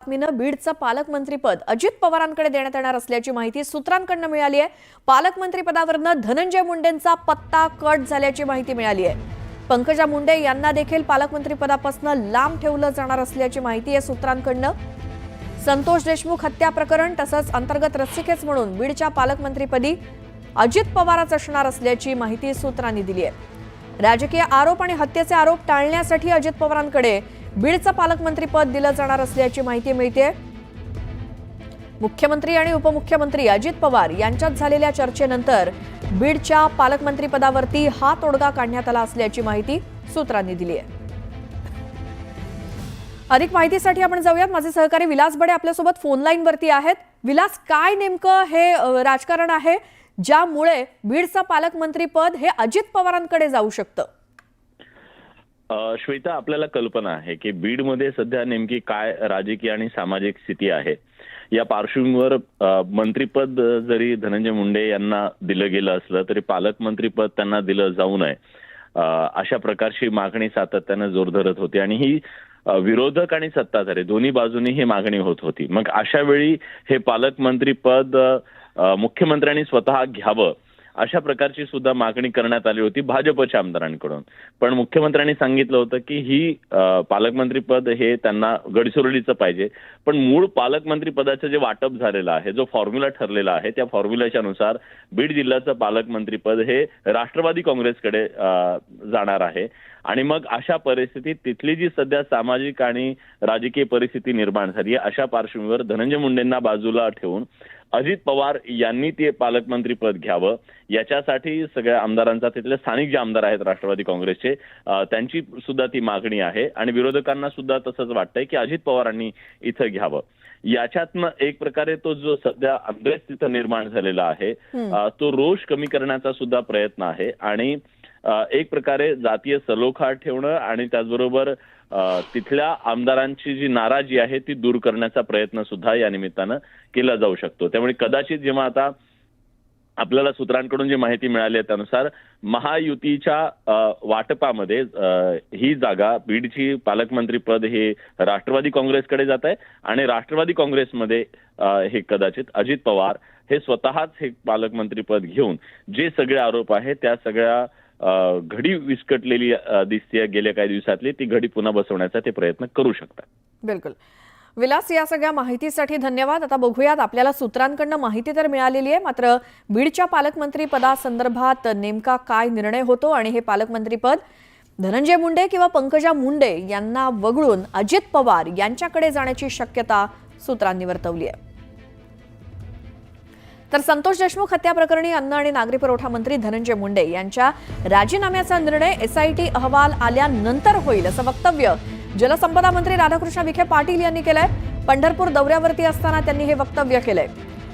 बातमीनं बीडचं पालकमंत्रीपद अजित पवारांकडे देण्यात येणार असल्याची माहिती सूत्रांकडून मिळाली आहे। पालकमंत्रीपदावरून धनंजय मुंडेंचा पत्ता कट झाल्याची माहिती मिळाली आहे। पंकजा मुंडे यांना देखील पालकमंत्रीपदापासून लांब ठेवलं जाणार असल्याची माहिती आहे सूत्रांकडून। संतोष देशमुख हत्या प्रकरण तसंच अंतर्गत रस्सीखेच म्हणून बीडच्या पालकमंत्रीपदी अजित पवारच असणार असल्याची माहिती सूत्रांनी दिली आहे। राजकीय आरोप आणि हत्येचे आरोप टाळण्यासाठी अजित पवारांकडे बीडचं पालकमंत्रीपद दिलं जाणार असल्याची माहिती मिळते। मुख्यमंत्री आणि उपमुख्यमंत्री अजित पवार यांच्यात झालेल्या चर्चेनंतर बीडच्या पालकमंत्रीपदावरती हा तोडगा काढण्यात आला असल्याची माहिती सूत्रांनी दिली आहे। अधिक माहितीसाठी आपण जाऊयात। माझे सहकारी विलास बडे आपल्यासोबत फोन लाईन वरती आहेत। विलास, काय नेमकं हे राजकारण आहे ज्यामुळे बीडचं पालकमंत्रीपद हे अजित पवारांकडे जाऊ शकतं? श्वेता, आपल्याला कल्पना आहे की बीडमध्ये सध्या नेमकी काय राजकीय आणि सामाजिक स्थिती आहे। या पार्श्वभूमीवर मंत्रीपद जरी धनंजय मुंडे यांना दिलं गेलं असलं तरी पालकमंत्रीपद त्यांना दिलं जाऊ नये अशा प्रकारची मागणी सातत्यानं जोर धरत होती आणि ही विरोधक आणि सत्ताधारी दोन्ही बाजूनी ही मागणी होत होती। मग अशा वेळी हे पालकमंत्रीपद मुख्यमंत्र्यांनी स्वतः घ्यावं अशा प्रकारची सुद्धा मागणी करण्यात आली होती भाजपच्या आमदारांकडून। पण मुख्यमंत्र्यांनी सांगितलं होतं की ही पालकमंत्रीपद हे त्यांना गडचिरोलीचं पाहिजे, पण मूळ पालकमंत्रीपदाचं जे वाटप झालेलं आहे, जो फॉर्म्युला ठरलेला आहे, त्या फॉर्म्युल्याच्या नुसार बीड जिल्ह्याचं पालकमंत्रीपद हे राष्ट्रवादी काँग्रेसकडे जाणार आहे। आणि मग अशा परिस्थितीत तिथली जी सध्या सामाजिक आणि राजकीय परिस्थिती निर्माण झाली आहे, अशा पार्श्वभूमीवर धनंजय मुंडेंना बाजूला ठेवून अजित पवार यांनी ते पालकमंत्रीपद घ्यावं याच्यासाठी सगळ्या आमदारांचा, तिथले स्थानिक जे आमदार आहेत राष्ट्रवादी काँग्रेसचे, त्यांची सुद्धा ती मागणी आहे आणि विरोधकांना सुद्धा तसंच वाटतंय की अजित पवारांनी इथं घ्यावं। याच्यातनं एक प्रकारे तो जो सध्या अनरेस्ट तिथं निर्माण झालेला आहे तो रोष कमी करण्याचा सुद्धा प्रयत्न आहे आणि एक प्रकारे जातीय सलोखा ठेवणं आणि त्याचबरोबर तिथल्या आमदारांची जी नाराजी आहे ती दूर करण्याचा प्रयत्न सुद्धा या निमित्तानं केला जाऊ शकतो। त्यामुळे कदाचित जेव्हा आता आपल्याला सूत्रांकडून जी माहिती मिळाली आहे त्यानुसार महायुतीच्या वाटपामध्ये ही जागा बीडची पालकमंत्रीपद हे राष्ट्रवादी काँग्रेसकडे जात आहे आणि राष्ट्रवादी काँग्रेसमध्ये हे कदाचित अजित पवार हे स्वतःच हे पालकमंत्रीपद घेऊन जे सगळे आरोप आहेत त्या सगळ्या घडी विस्कटलेली दिसते गेल्या काही दिवसातली ती घडी पुन्हा बसवण्याचा ते प्रयत्न करू शकतात। बिलकुल विलास, या सगळ्या माहितीसाठी धन्यवाद। आता बघूयात, आपल्याला सूत्रांकडून माहिती तर मिळालेली आहे, मात्र बीडच्या पालकमंत्री पदासंदर्भात नेमका काय निर्णय होतो आणि हे पालकमंत्रीपद धनंजय मुंडे किंवा पंकजा मुंडे यांना वगळून अजित पवार यांच्याकडे जाण्याची शक्यता सूत्रांनी वर्तवली आहे। तर संतोष देशमुख हत्या प्रकरणी अन्न आणि नागरी पुरवठा मंत्री धनंजय मुंडे यांच्या राजीनाम्याचा निर्णय एसआयटी अहवाल आल्यानंतर होईल असं वक्तव्य जलसंपदा मंत्री राधाकृष्ण विखे पाटील यांनी केलंय। पंढरपूर दौऱ्यावरती असताना त्यांनी हे वक्तव्य केलंय।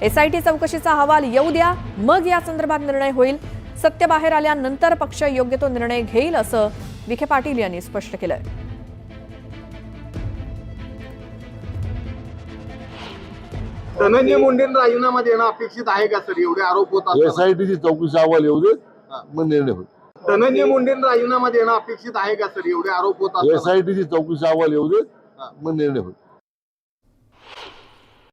एसआयटी चौकशीचा अहवाल येऊ द्या, मग या संदर्भात निर्णय होईल। सत्य बाहेर आल्यानंतर पक्ष योग्य तो निर्णय घेईल असं विखे पाटील यांनी स्पष्ट केलंय। धनंजय मुंडेंना राजीनामा देणं अपेक्षित आहे का सर? एवढे आरोप होत असतात। एसआयटीची चौकशी अहवाल येऊ दे, मग निर्णय होईल। धनंजय मुंडेंना राजीनामा देणं अपेक्षित आहे का सर? एवढे आरोप होत असतात। एसआयटीची चौकशी अहवाल येऊ दे, मग निर्णय होईल।